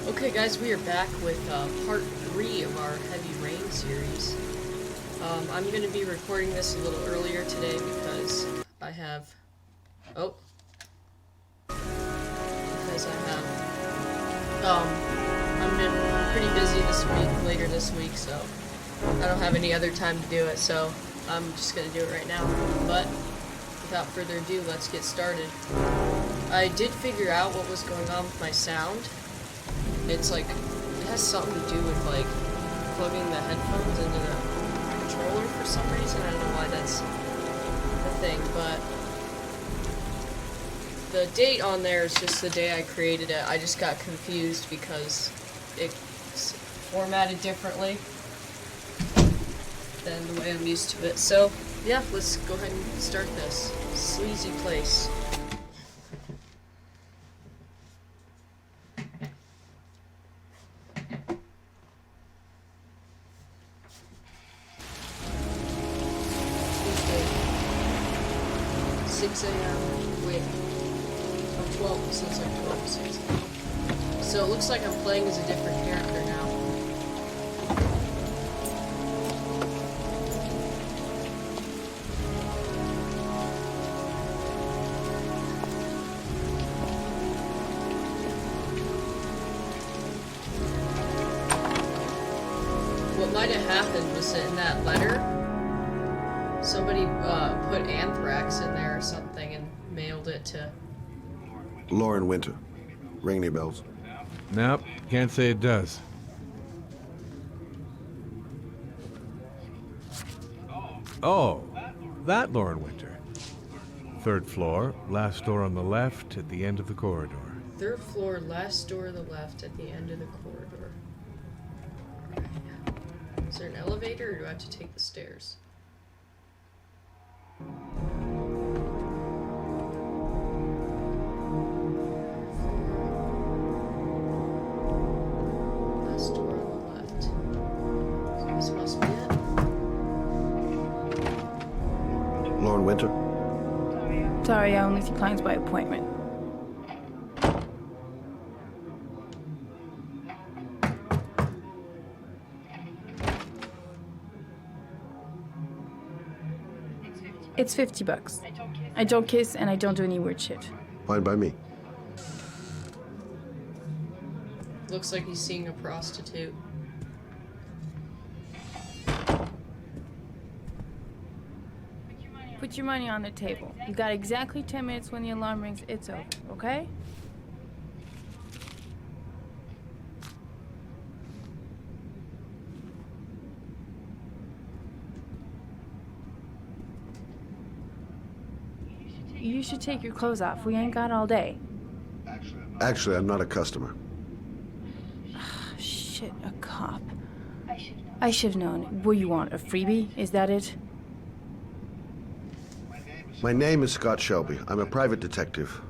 Okay guys, we are back with part 3 of our Heavy Rain series. I'm going to be recording this a little earlier today because I have... Oh. Because I've been pretty busy this week, later this week, so I don't have any other time to do it, so I'm just going to do it right now. But without further ado, let's get started. I did figure out what was going on with my sound. It's like, it has something to do with like plugging the headphones into the controller for some reason. I don't know why that's the thing, but the date on there is just the day I created it. I just got confused because it's formatted differently than the way I'm used to it. So yeah, let's go ahead and start this sleazy place. Tuesday, 6 a.m. Wait. 12, so it's like 12 to 6. So it looks like I'm playing as a different character now. What might have happened was that in that letter, somebody put anthrax in there or something and mailed it to... Lauren Winter. Ring any bells? Nope, can't say it does. Oh, that Lauren Winter. Third floor, last door on the left at the end of the corridor. Third floor, last door to the left at the end of the corridor. Alright. Is there an elevator or do I have to take the stairs? Last door on the left. So this must be it. Lauren Winter? Sorry, I only see clients by appointment. It's $50. I don't kiss and I don't do any weird shit. Fine by me. Looks like he's seeing a prostitute. Put your money on the table. You got exactly 10 minutes when the alarm rings. It's over, okay? You should take your clothes off. We ain't got all day. Actually, I'm not a customer. Shit, a cop. I should have known. What you want, a freebie? Is that it? My name is Scott Shelby. I'm a private detective.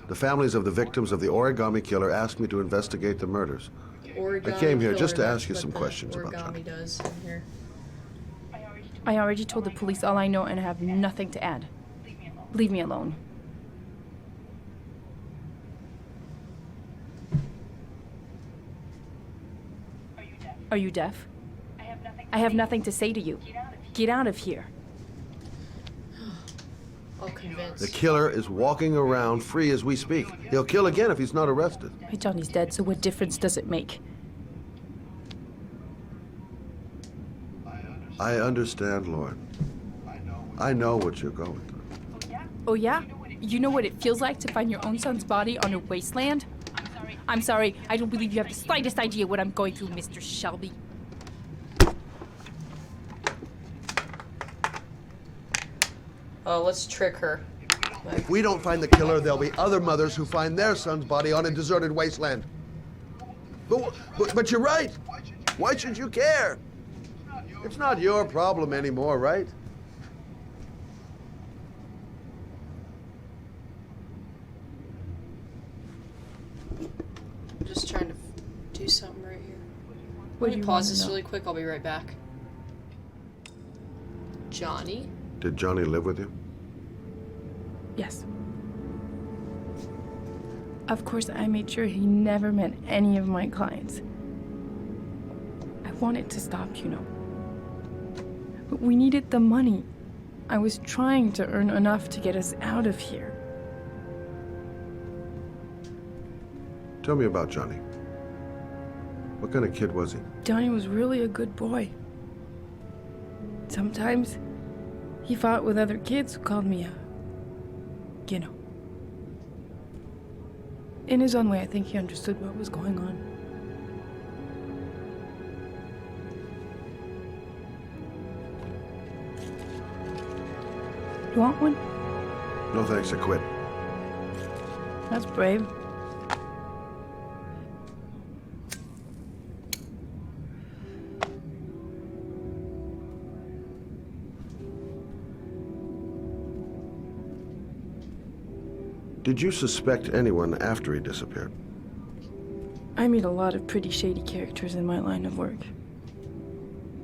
The families of the victims of the Origami killer asked me to investigate the murders. Origami I came here killer, just to that's ask you what some the questions about Johnny. Origami does in here. I already told the police all I know and I have nothing to add. Leave me alone. Are you deaf? I have nothing to say to you. Get out of here. All convinced. The killer is walking around free as we speak. He'll kill again if he's not arrested. My Johnny's dead, so what difference does it make? I understand, Lauren. I know what you're going through. Oh yeah? You know what it feels like to find your own son's body on a wasteland? I'm sorry. I don't believe you have the slightest idea what I'm going through, Mr. Shelby. Oh, let's trick her. If we don't find the killer, there'll be other mothers who find their son's body on a deserted wasteland. But you're right. Why should you care? It's not your problem anymore, right? I'm just trying to do something right here. What Let do me you pause wanna this know? really quick. I'll be right back. Johnny? Did Johnny live with you? Yes. Of course, I made sure he never met any of my clients. I wanted to stop, you know. But we needed the money. I was trying to earn enough to get us out of here. Tell me about Johnny. What kind of kid was he? Johnny was really a good boy. Sometimes he fought with other kids who called me you know. In his own way, I think he understood what was going on. You want one? No thanks, I quit. That's brave. Did you suspect anyone after he disappeared? I meet a lot of pretty shady characters in my line of work.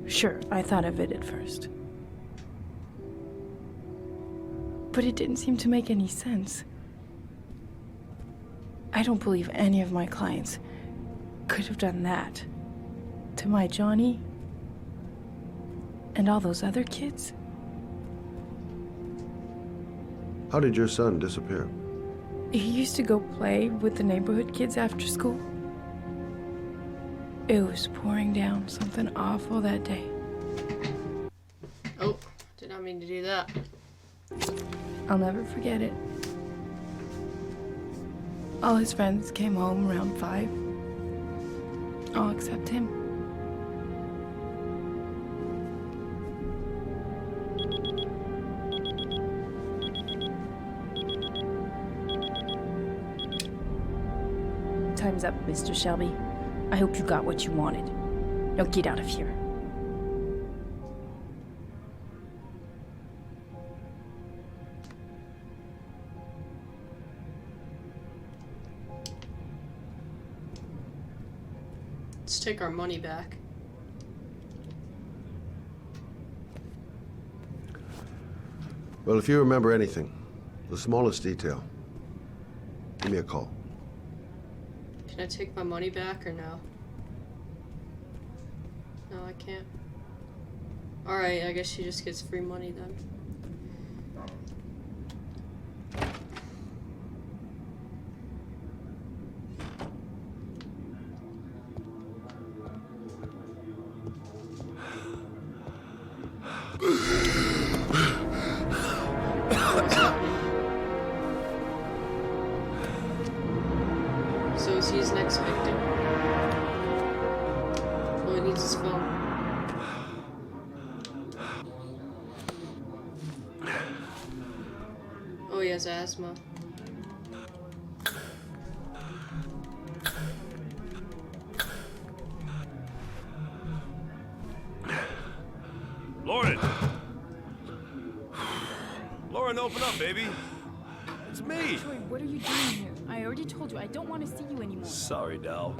Sure, I thought of it at first. But it didn't seem to make any sense. I don't believe any of my clients could have done that to my Johnny and all those other kids. How did your son disappear? He used to go play with the neighborhood kids after school. It was pouring down something awful that day. Oh, did not mean to do that. I'll never forget it. All his friends came home around 5. All except him. Time's up, Mr. Shelby. I hope you got what you wanted. Now get out of here. Let's take our money back. Well, if you remember anything, the smallest detail, give me a call. Can I take my money back or no? No, I can't. Alright, I guess she just gets free money then. So is he his next victim? Oh, he needs his phone. Oh, he has asthma. Lauren! Lauren, open up, baby. It's me. Troy, what are you doing here? I already told you I don't want to see you anymore. Sorry, Dal,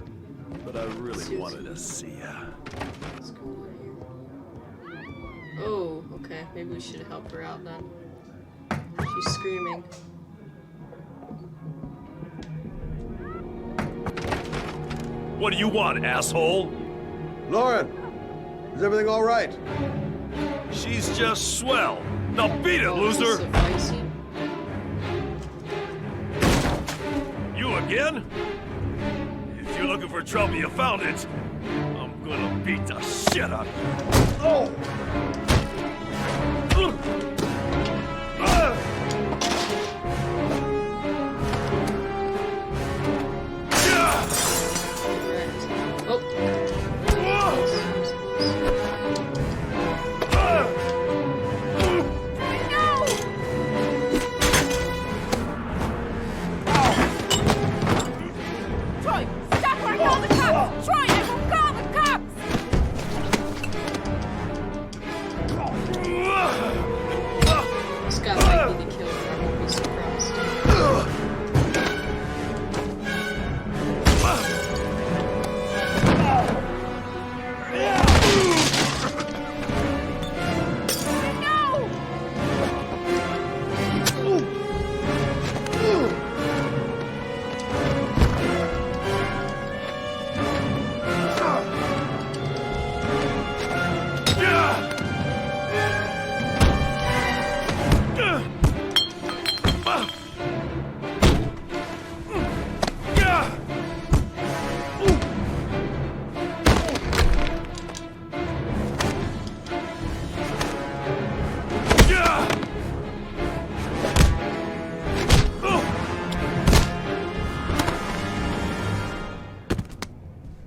but I really wanted to see ya. What's going on here? Oh, okay. Maybe we should have helped her out then. She's screaming. What do you want, asshole? Lauren, is everything all right? She's just swell. Now beat it, Oh, he's loser! so feisty. You again? If you're looking for trouble, you found it. I'm gonna beat the shit out of you. Oh! Correct. Oh. Troy, stop or I call the cops! Troy, I will call the cops!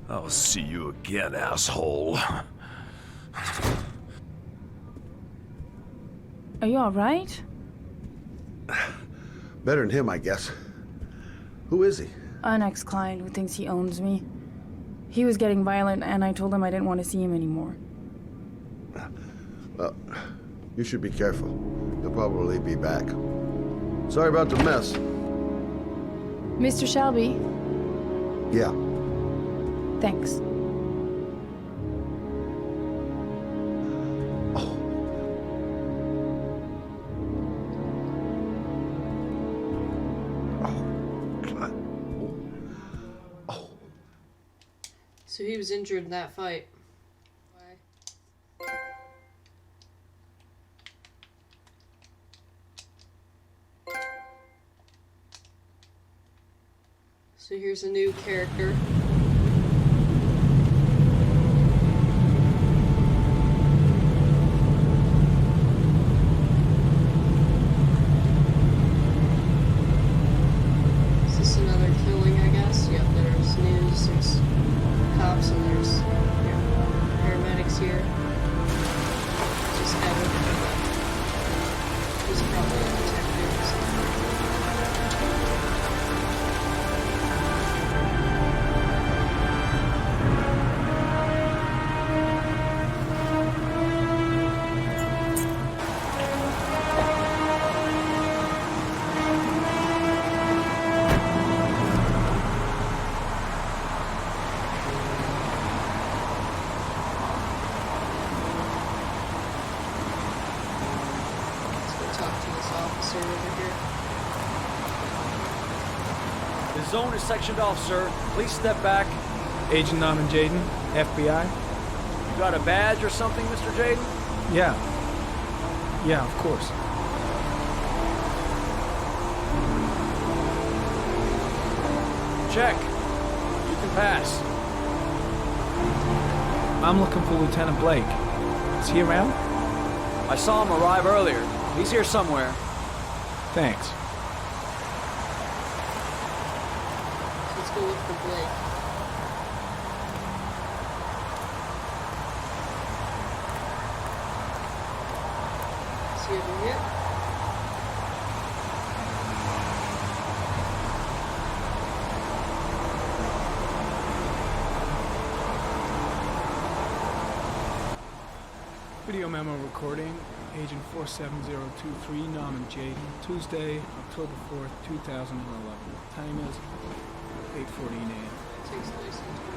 I'll see you again, asshole. Are you alright? Better than him, I guess. Who is he? An ex-client who thinks he owns me. He was getting violent, and I told him I didn't want to see him anymore. Well, you should be careful. He'll probably be back. Sorry about the mess. Mr. Shelby, Yeah. thanks. Oh. Oh. God. Oh. So he was injured in that fight. Why? So here's a new character. Is this another killing, I guess? Yep, there's news, there's cops, and there's paramedics here. Just Evan. He's probably a detective or something. Let's go talk to this officer over here. The zone is sectioned off, sir. Please step back. Agent Norman Jaden, FBI? You got a badge or something, Mr. Jaden? Yeah. Yeah, of course. Check. You can pass. I'm looking for Lieutenant Blake. Is he around? I saw him arrive earlier. He's here somewhere. Thanks. Let's go look for Blake. Is he over here? Video memo recording. Agent 47023, Norman Jaden. Tuesday, October 4th, 2011. Time is 8:14 a.m. Takes place in 20.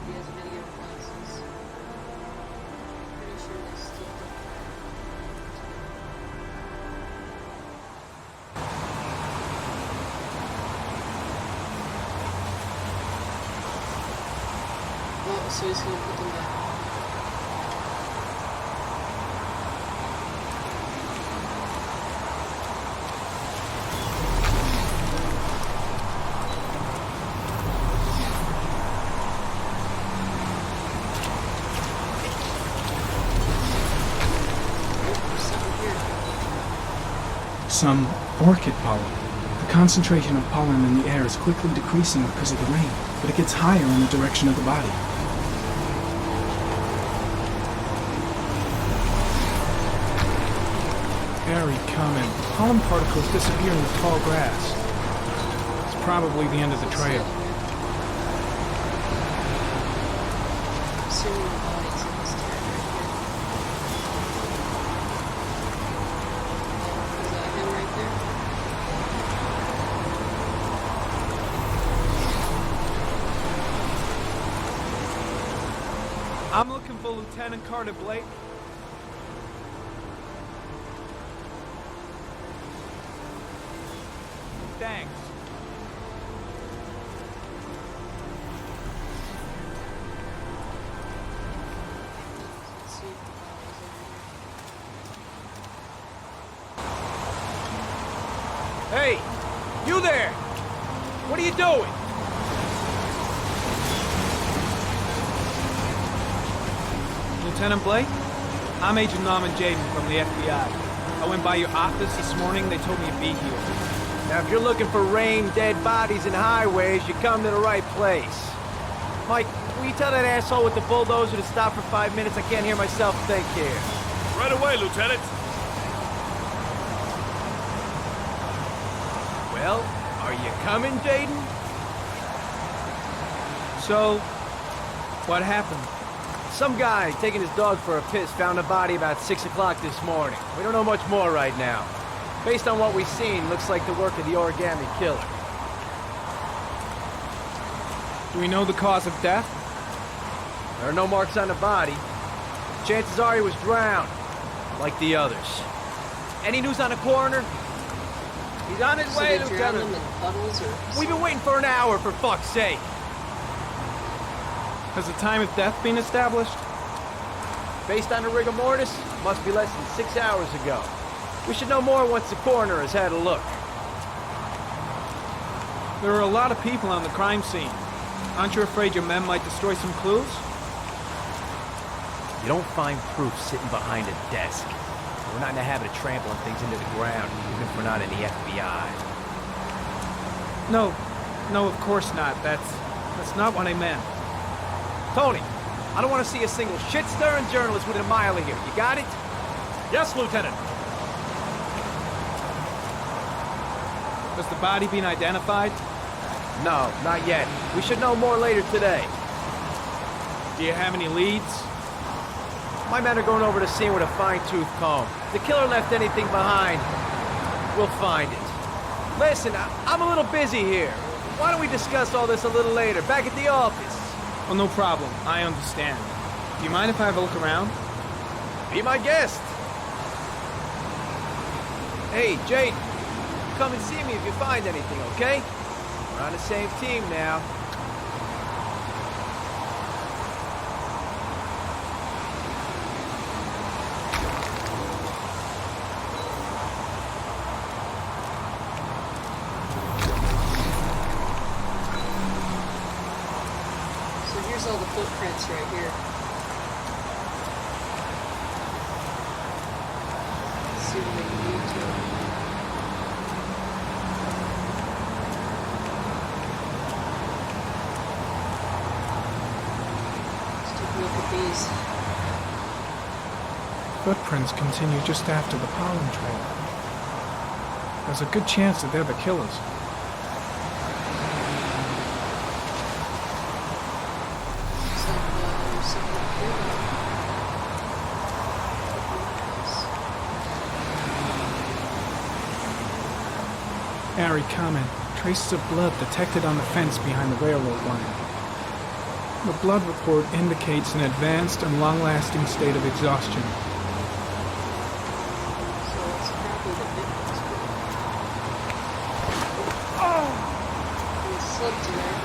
He has video classes. Pretty sure they still do. Oh, so he's gonna put them back. Some orchid pollen. The concentration of pollen in the air is quickly decreasing because of the rain, but it gets higher in the direction of the body. Very common. Pollen particles disappear in the tall grass. It's probably the end of the trail. Similar bodies in this town right here. Is that him right there? I'm looking for Lieutenant Carter Blake. Thanks. Let's see if the bodies over here. Hey! You there! What are you doing? Lieutenant Blake? I'm Agent Norman Jaden from the FBI. I went by your office this morning. They told me to be here. Now, if you're looking for rain, dead bodies, and highways, you come to the right place. Mike, will you tell that asshole with the bulldozer to stop for 5 minutes? I can't hear myself think here. Right away, Lieutenant. Well, are you coming, Jaden? So, what happened? Some guy taking his dog for a piss found a body about 6 o'clock this morning. We don't know much more right now. Based on what we've seen, looks like the work of the Origami killer. Do we know the cause of death? There are no marks on the body. Chances are he was drowned, like the others. Any news on the coroner? He's on his So way, they drown Lieutenant. them in puddles, or We've been waiting for an hour, for fuck's sake. Has the time of death been established? Based on the rigor mortis, must be less than 6 hours ago. We should know more once the coroner has had a look. There are a lot of people on the crime scene. Aren't you afraid your men might destroy some clues? You don't find proof sitting behind a desk. We're not in the habit of trampling things into the ground, even if we're not in the FBI. No, of course not. That's not what I meant. Tony, I don't want to see a single shit-stirring journalist within a mile of here. You got it? Yes, Lieutenant. Has the body been identified? No, not yet. We should know more later today. Do you have any leads? My men are going over the scene with a fine-tooth comb. If the killer left anything behind, we'll find it. Listen, I'm a little busy here. Why don't we discuss all this a little later, back at the office? Oh, no problem. I understand. Do you mind if I have a look around? Be my guest. Hey, Jade, come and see me if you find anything, okay? We're on the same team now. so here's all the footprints right here. Let's see what they can do to it. Let's take a look at these. Footprints continue just after the pollen trail. There's a good chance that they're the killers. Looks like there's something up here. Ari, comment. Traces of blood detected on the fence behind the railroad line. The blood report indicates an advanced and long-lasting state of exhaustion. So it's probably the victim's blood. He slipped in there.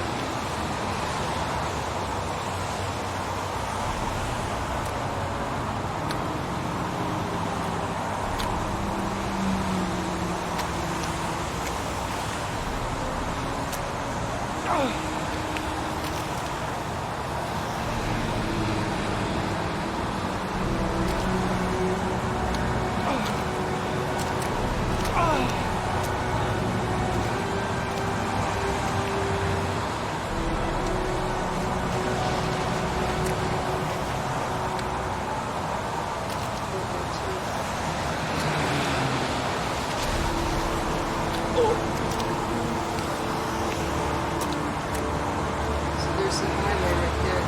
So there's the highway right there.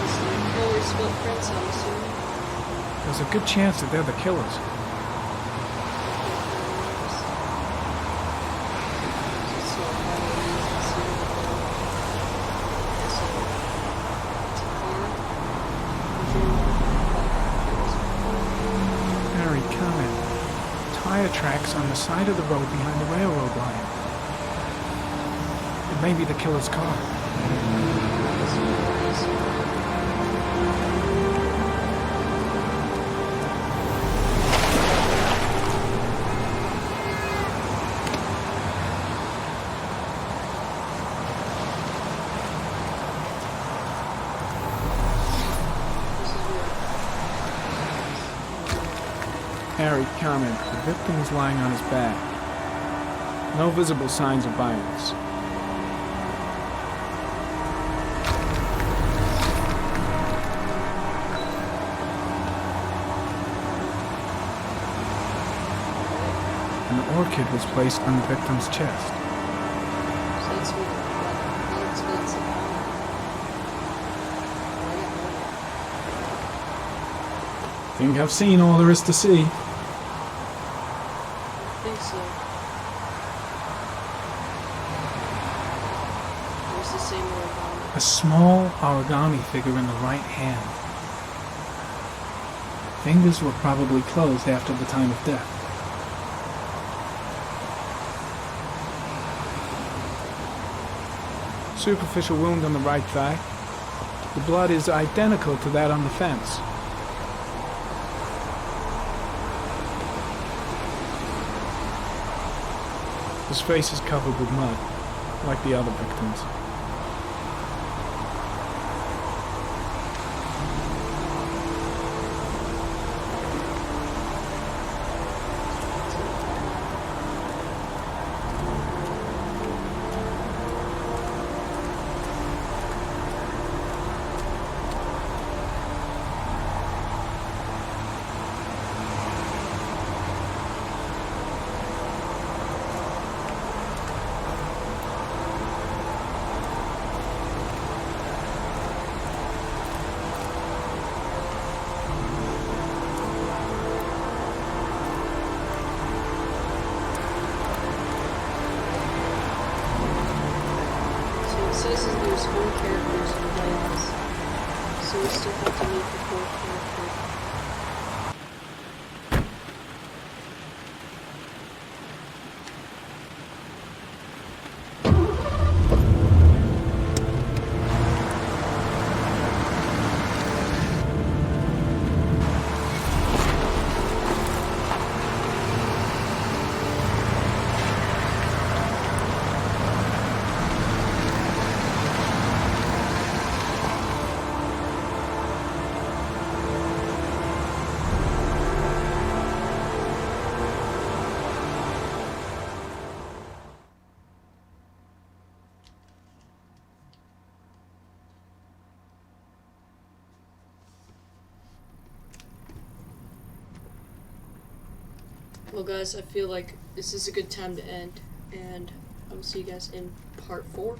It's the killer's footprints, I'm assuming. There's a good chance that they're the killers. Harry, comment. Tire tracks on the side of the road behind the railroad line. It may be the killer's car. Harry, comment. The victim is lying on his back. No visible signs of violence. An orchid was placed on the victim's chest. So that's weird. That explains it. Think I've seen all there is to see. I think so. There's the same origami. A small origami figure in the right hand. Fingers were probably closed after the time of death. Superficial wound on the right thigh. The blood is identical to that on the fence. His face is covered with mud, like the other victims. So it says that there's 4 characters in plans. So we still have to meet the 4th character. Well guys, I feel like this is a good time to end, and I will see you guys in part 4.